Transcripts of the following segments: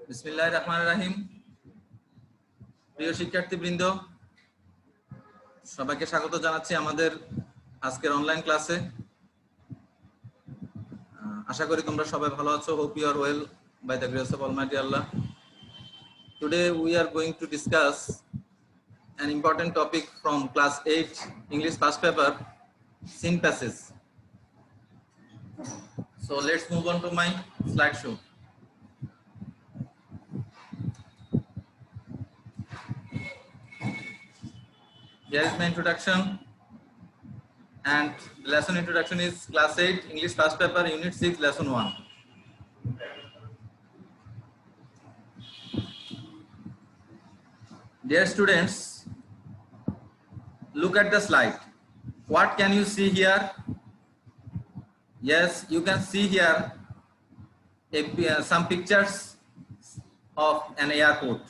বিসমিল্লাহির রহমানির রহিম। প্রিয় শিক্ষার্থীবৃন্দ, সবাইকে স্বাগত জানাচ্ছি আমাদের আজকের অনলাইন ক্লাসে। আশা করি তোমরা সবাই ভালো আছো। Hope you are well by the grace of Almighty Allah. Today we are going to discuss an important topic from class 8 English past paper, scene passage. So let's move on to my slideshow. Here is my introduction, and the lesson introduction is class 8 English past paper, unit 6, lesson 1. Dear students, look at the slide. What can you see here? Yes, you can see here some pictures of an airport,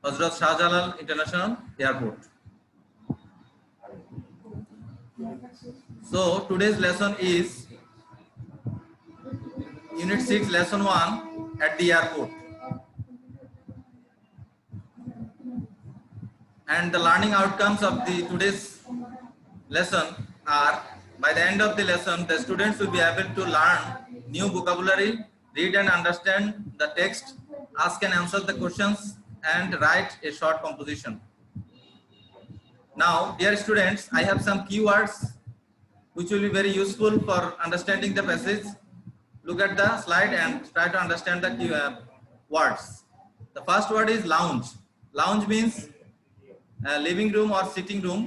Hazrat Shah Jalal International Airport. So today's lesson is unit 6, lesson 1, at the airport. And the learning outcomes of the today's lesson are, by the end of the lesson, the students will be able to learn new vocabulary, read and understand the text, ask and answer the questions, and write a short composition. Now, dear students, I have some keywords which will be very useful for understanding the passage. Look at the slide and try to understand the words. The first word is lounge. Lounge means living room or sitting room.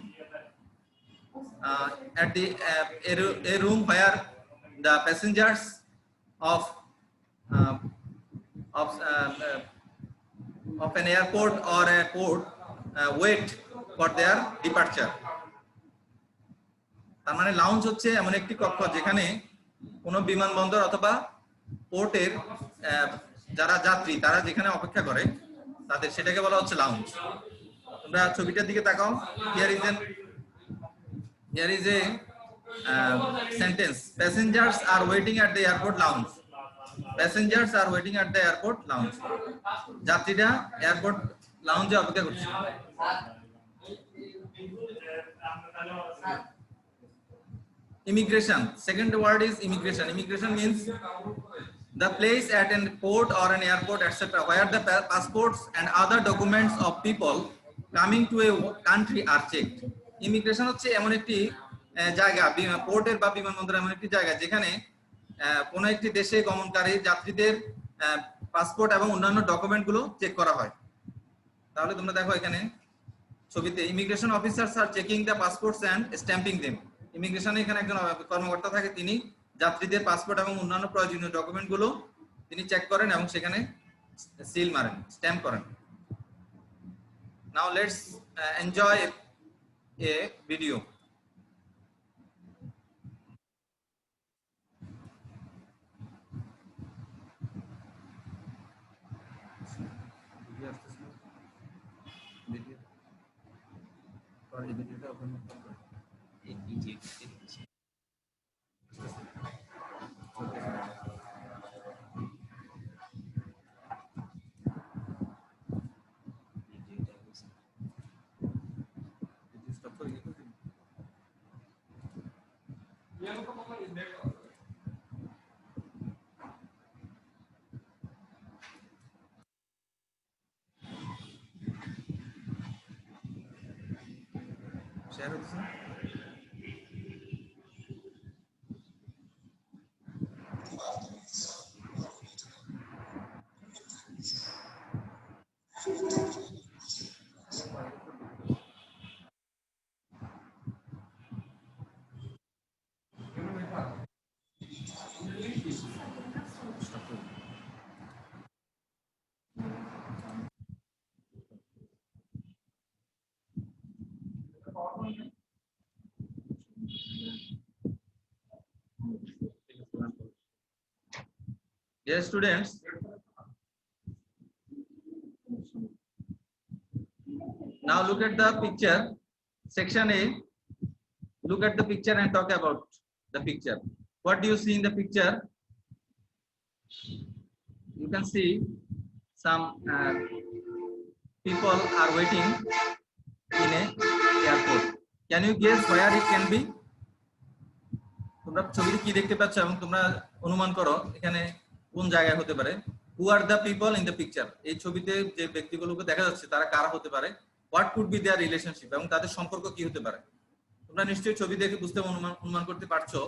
At the a room where the passengers of an airport or a port wait for their departure. তার মানে lounge হচ্ছে এমন একটি কক্ষ যেখানে কোনো বিমানবন্দর অথবা পোর্টের যারা যাত্রী তারা যেখানে অপেক্ষা করে তাদের সেটাকে বলা হচ্ছে লাউঞ্জ। তোমরা ছবিটার দিকে তাকাও। Here is a sentence. Passengers are waiting at the airport lounge. Passengers are waiting at the airport lounge. যাত্রীরা এয়ারপোর্ট লাউঞ্জে অপেক্ষা করছে। Immigration. Second word is immigration. Immigration means the place at a port or an airport, etc., where the passports and other documents of people coming to a country are checked. Immigration হচ্ছে এমন একটি জায়গা, পোর্টের বা বিমানবন্দরের এমন একটি জায়গা যেখানে কোন একটি দেশে গমনকারী যাত্রীদের পাসপোর্ট এবং অন্যান্য ডকুমেন্টগুলো চেক করা হয়। তাহলে তোমরা দেখো এখানে ছবিতে ইমিগ্রেশন অফিসার্স আর checking the passports and stamping them. ইমিগ্রেশনে এখানে একজন কর্মকর্তা থাকে, তিনি যাত্রীদের পাসপোর্ট এবং অন্যান্য প্রয়োজনীয় ডকুমেন্টগুলো তিনি চেক করেন এবং সেখানে সিল মারেন, স্ট্যাম্প করেন। Now let's enjoy a video. Share with us. Dear students, now look at the picture. Section A, look at the picture and talk about the picture. What do you see in the picture? You you can see some people are waiting in a airport. Can you guess where it can be? তোমরা ছবিতে কি দেখতে পাচ্ছ এবং তোমরা অনুমান করো এখানে কোন জায়গায় হতে পারে? Who are the people in the picture? এই ছবিতে যে ব্যক্তিগুলোকে দেখা যাচ্ছে তারা কারা হতে পারে? What could be their relationship? এবং তাদের সম্পর্ক কি হতে পারে? তোমরা নিশ্চয়ই ছবি দেখে বুঝতে অনুমান করতে পারছো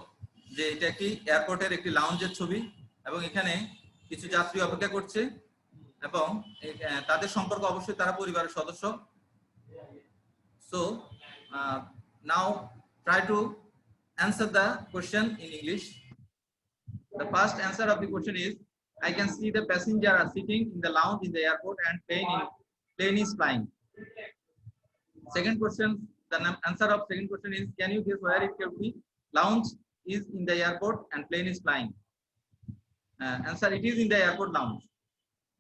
যে এটা একটি এয়ারপোর্টের একটি লাউঞ্জের ছবি এবং এখানে কিছু যাত্রী অপেক্ষা করছে এবং তাদের সম্পর্ক অবশ্যই তারা পরিবারের সদস্য। So now try to answer the question in English. The first answer of the question is, I can see the passenger are sitting in the lounge in the airport and plane is flying. Second question, the answer of second question is, can you guess where it could be? Lounge is in the airport and plane is flying. Answer, it is in the airport lounge.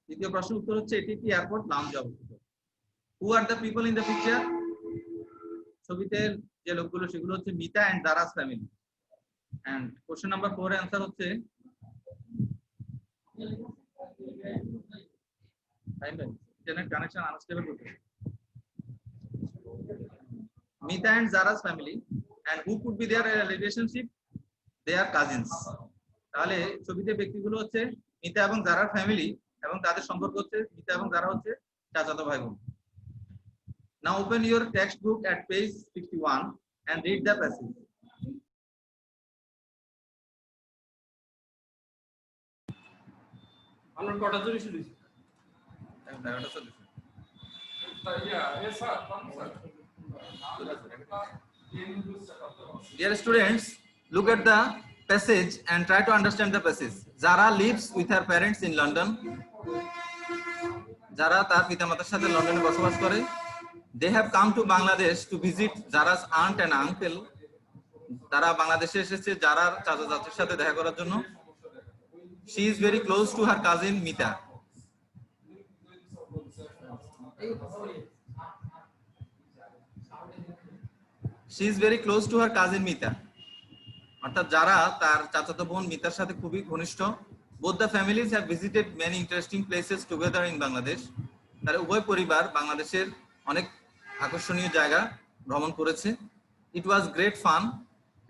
দ্বিতীয় প্রশ্ন উত্তর হচ্ছে এটি একটি airport লাউঞ্জে অবস্থিত। Who are the people in the picture? ছবিতে যে লোকগুলো সেগুলো হচ্ছে Mita and Zara's family. And question number 4 এর आंसर হচ্ছে ইন্টারনেট কানেকশন আনস্টেবল হচ্ছে। Mita and Zara's family and who could be their relationship? They are cousins. তাহলে ছবিতে ব্যক্তিগুলো হচ্ছে মিতা এবং জারার ফ্যামিলি এবং তাদের সম্পর্ক হচ্ছে মিতা এবং জারা হচ্ছে চাচাতো ভাই বোন। Now open your textbook at page 61 and read the passage. আমরা কটা জুড়ি শুনি? Dear students, look at the passage and try to understand the passage. Zara lives with her parents in London. Zara তার পিতামাতার সাথে লন্ডনে বসবাস করে। They have come to Bangladesh to visit Zara's aunt and uncle. তারা বাংলাদেশে এসেছে জারার চাচা চাচির সাথে দেখা করার জন্য। She is very close to her cousin Mita. She is very close to her cousin Mita. অর্থাৎ যারা তার চাচাতো বোন মিতার সাথে খুবই ঘনিষ্ঠ। Both the families have visited many interesting places together in Bangladesh. তারা উভয় পরিবার বাংলাদেশের অনেক আকর্ষণীয় জায়গা ভ্রমণ করেছে। It was great fun.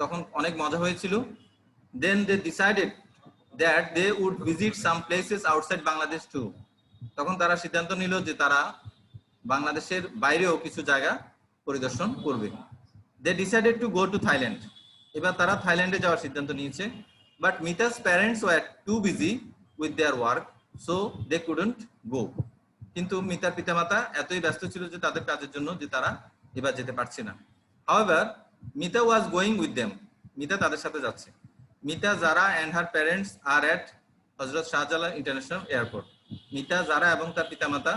তখন অনেক মজা হয়েছিল। Then they decided that they would visit some places outside Bangladesh too. তখন তারা সিদ্ধান্ত নিল যে তারা বাংলাদেশের বাইরেও কিছু জায়গা পরিদর্শন করবে। They decided to go to Thailand. এবার তারা থাইল্যান্ডে যাওয়ার সিদ্ধান্ত নিয়েছে। But Mita's parents were too busy with their work, so they couldn't go. কিন্তু মিতার পিতামাতা এতই ব্যস্ত ছিল যে তাদের কাজের জন্য যে তারা এবার যেতে পারছে না। However, Mita was going with them. Mita তাদের সাথে যাচ্ছে। Mita, Zara and her parents are at Hazrat Shahjalal international airport. Mita, জারা এবং তার পিতামাতা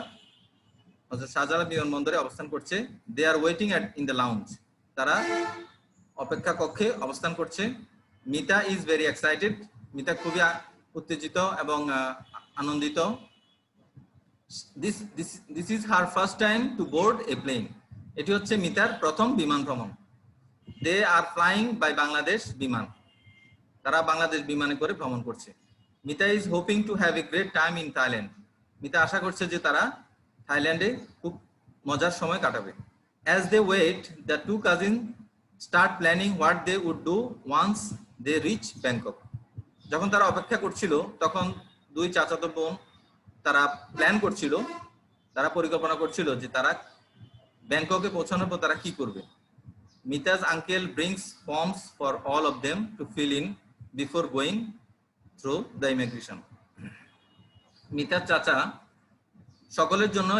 হযরত শাহজালাল বিমানবন্দরে অবস্থান করছে। They are waiting in the lounge. তারা অপেক্ষা কক্ষে অবস্থান করছে। Mita is very excited. Mita খুবই উত্তেজিত এবং আনন্দিত। This is her first time to board a plane. এটি হচ্ছে মিতার প্রথম বিমান ভ্রমণ। They are flying by Bangladesh বিমান। তারা বাংলাদেশ বিমানে করে ভ্রমণ করছে। Mita is hoping to have a great time in Thailand. Mita আশা করছে যে তারা থাইল্যান্ডে খুব মজার সময় কাটাবে। As they wait, the two cousins start planning what they would do once they reach Bangkok. যখন তারা অপেক্ষা করছিল তখন দুই চাচাতো বোন তারা প্ল্যান করছিল, তারা পরিকল্পনা করছিল যে তারা ব্যাংককে পৌঁছানোর পর তারা কি করবে। Mita's uncle brings forms for all of them to fill in before going through the immigration. মিতার চাচা সকলের জন্য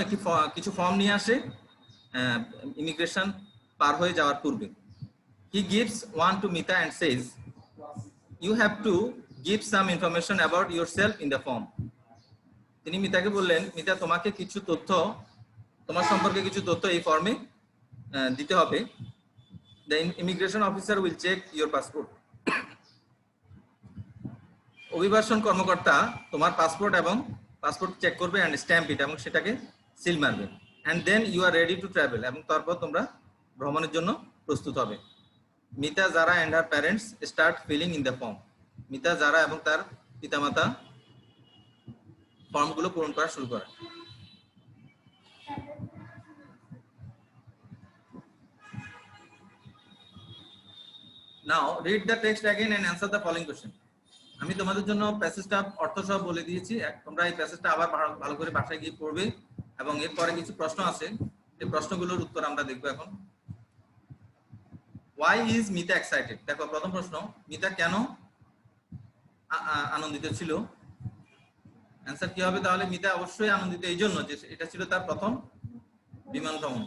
কিছু ফর্ম নিয়ে আসে ইমিগ্রেশন পার হয়ে যাওয়ার পূর্বে। He gives one to Mita and says, "You have to give some information about yourself in the form." তিনি মিতাকে বললেন, মিতা তোমাকে কিছু তথ্য, তোমার সম্পর্কে কিছু তথ্য এই ফর্মে দিতে হবে। The immigration officer will check your passport. অভিবাসন কর্মকর্তা তোমার পাসপোর্ট চেক করবে and stamp it এবং সেটাকে সিল মারবে। And then you are ready to travel. এবং তারপর তোমরা ভ্রমণের জন্য প্রস্তুত হবে। Mita, Zara and her parents start filling in the form. Mita, জারা এবং তার পিতামাতা ফর্মগুলো পূরণ করা শুরু করে। Now read the text again and answer the following question. আমি তোমাদের জন্য প্যাসেজটা অর্থ সহ বলে দিয়েছি, তোমরা এই প্যাসেজটা আবার ভালো করে বাসায় গিয়ে পড়বে এবং এরপরে কিছু প্রশ্ন আছে, এই প্রশ্নগুলোর উত্তর আমরা দেখব এখন। Why is Mita excited? দেখো প্রথম প্রশ্ন, মিতা কেন আনন্দিত ছিল? অ্যানসার কি হবে তাহলে? মিতা অবশ্যই আনন্দিত এই জন্য যে এটা ছিল তার প্রথম বিমান ভ্রমণ।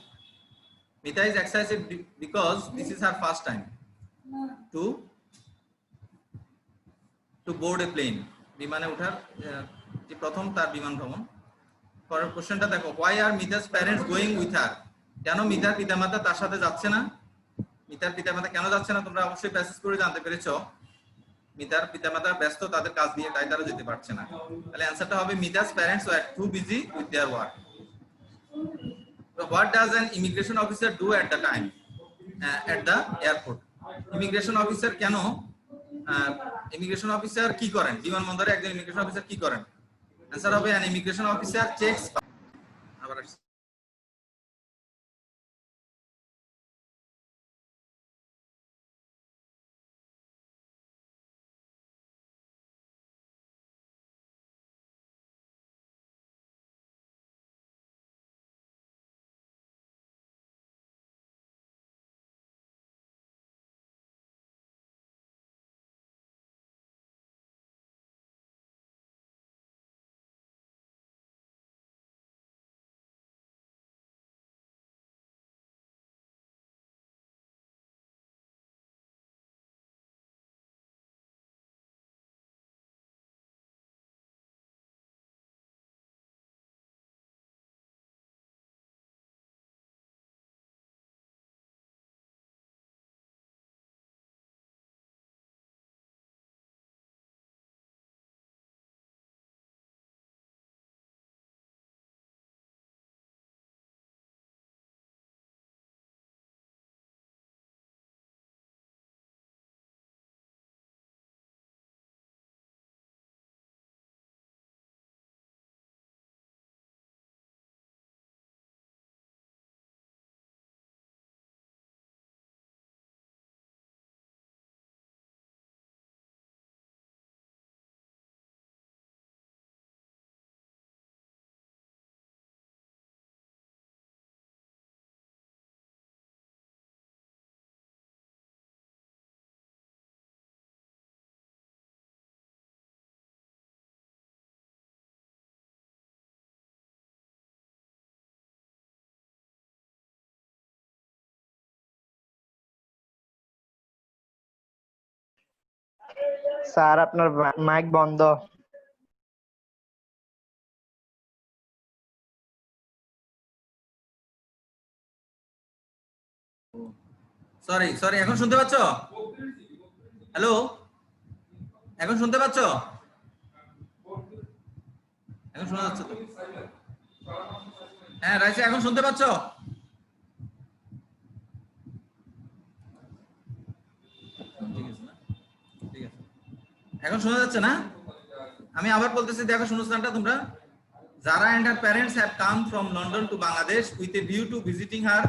Mita is excited because this is her first time to board a plane. বিমানে ওঠার যে প্রথম তার বিমান ভ্রমণ। পরের কোশ্চেনটা দেখো, why are Mita's parents going with her? কেন মিতার পিতামাতা তার সাথে যাচ্ছে না? মিতার পিতামাতা কেন যাচ্ছে না? তোমরা অবশ্যই প্যাসেজ করে জানতে পেরেছো। মিতার পিতামাতা ব্যস্ত তাদের কাজ নিয়ে, তাই তারা যেতে পারছে না। তাহলে অ্যানসারটা হবে Mita's parents were too busy with their work. So what does an immigration officer do at the time at the airport? Immigration officer কেন ইমিগ্রেশন অফিসার কি করেন? বিমানবন্দরে একজন ইমিগ্রেশন অফিসার কি করেন? অ্যানসার হবে an immigration officer checks আবার sir আপনার মাইক বন্ধ। সরি এখন শুনতে পাচ্ছো? হ্যালো, এখন শুনতে পাচ্ছো? এখন শোনা যাচ্ছে তো? হ্যাঁ রাইসা, এখন শুনতে পাচ্ছো? এখন শোনা যাচ্ছে না? আমি আবার বলতেছি, দেখো শুনস্থানটা তোমরা। Zara and her parents have come from London to Bangladesh with a view to visiting her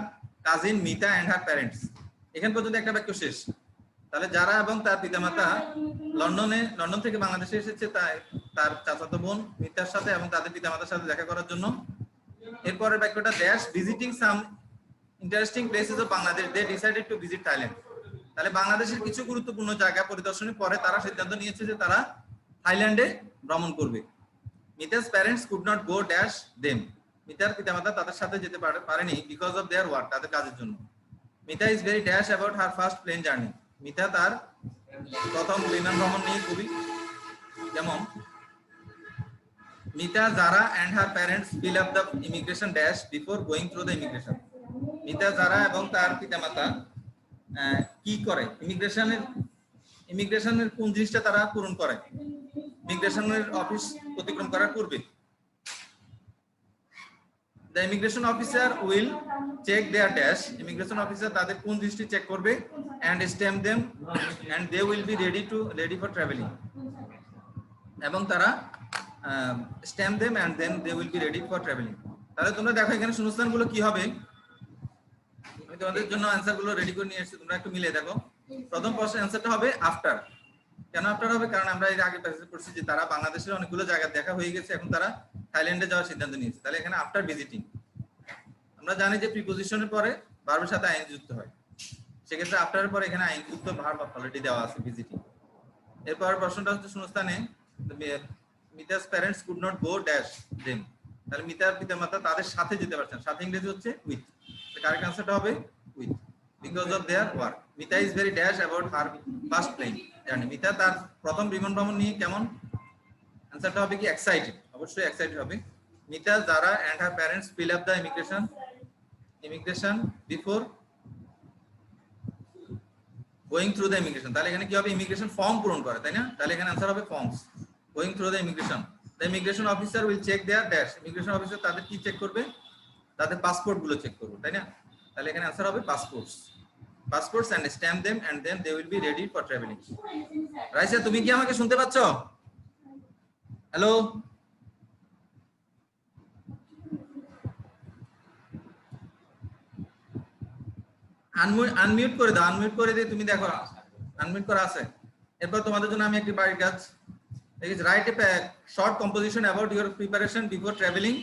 cousin Mita and her parents. এখান পর্যন্ত একটা বাক্য শেষ। তাহলে যারা এবং তার পিতামাতা লন্ডন থেকে বাংলাদেশে এসেছে তার চাচাতো বোন মিতার সাথে এবং তাদের পিতামাতার সাথে দেখা করার জন্য। এরপরের বাক্যটা dash visiting some interesting places of Bangladesh they decided to visit Thailand. তাহলে বাংলাদেশের কিছু গুরুত্বপূর্ণ জায়গা পরিদর্শনের পরে তারা সিদ্ধান্ত নিয়েছে যে তারা থাইল্যান্ডে ভ্রমণ করবে। মিতা's parents could not go dash them. মিতার পিতামাতা তাদের সাথে যেতে পারেনি because of their work, তাদের কাজের জন্য। Mita is very dash about her first plane journey. Mita তার প্রথম বিমান ভ্রমণ নিয়ে খুবই যেমন Mita, Zara and her parents fill up the immigration dash before going through the immigration. Mita, Zara এবং তার পিতামাতা কি করে? ইমিগ্রেশনের কোন জিনিসটা তারা পূরণ করে ইমিগ্রেশনের অফিস অতিক্রম করার পূর্বে? The immigration officer will check their dash. Immigration officer তাদের কোন জিনিসটি চেক করবে and stamp them and they will be ready for traveling. এবং তারা stamp them and then they will be ready for traveling. তাহলে তোমরা দেখো এখানে শূন্যস্থানগুলো কি হবে। আমি তোমাদের জন্য অ্যানসারগুলো রেডি করে নিয়ে এসেছি, তোমরা একটু মিলিয়ে দেখো। প্রথম প্রশ্নের অ্যানসারটা হবে আফটার। কেন আফটার হবে? কারণ আমরা এর আগে প্যাসেজে পড়ছি যে তারা বাংলাদেশের অনেকগুলো জায়গা দেখা হয়ে গেছে, এখন তারা থাইল্যান্ডে যাওয়ার সিদ্ধান্ত নিয়েছে। তাহলে এখানে আফটার ভিজিটিং। আমরা জানি যে প্রিপজিশনের পরে ভার্বের সাথে আইএনজি যুক্ত হয়, সেক্ষেত্রে আফটারের পরে এখানে আইএনজি যুক্ত ভার্ব অলরেডি দেওয়া আছে ভিজিটিং। এরপর প্রশ্নটা হচ্ছে শূন্যস্থানে Mita's parents could not go dash them. তাহলে মিতার পিতামাতা তাদের সাথে যেতে পারছেন, সাথে ইংরেজি হচ্ছে উইথ। দ্য কারেক্ট আনসারটা হবে with, because of their work. Mita is very dash about her first plane journey. Mita তার প্রথম বিমান ভ্রমণ নিয়ে কেমন? আনসারটা হবে কি এক্সাইটেড, অবশ্যই এক্সাইটেড হবে। Mita, Zara and her parents fill up the immigration before going through the immigration. তাহলে এখানে কি হবে? ইমিগ্রেশন ফর্ম পূরণ করে, তাই না? তাহলে এখানে আনসার হবে forms. Going through the immigration, the immigration officer will check their dash. Immigration officer তাদের কি চেক করবে? তাদের পাসপোর্ট গুলো চেক করবে, তাই না? তাহলে এখানে আনসার হবে passports and stamp them and then they will be ready for travelling. Raisa, তুমি কি আমাকে শুনতে পাচ্ছ? হ্যালো, আনমিউট করে দাও, আনমিউট করে দিয়ে তুমি দেখো আনমিউট করা আছে। এরপর তোমাদের জন্য আমি একটি বাড়ির কাজ, write a short composition about your preparation before travelling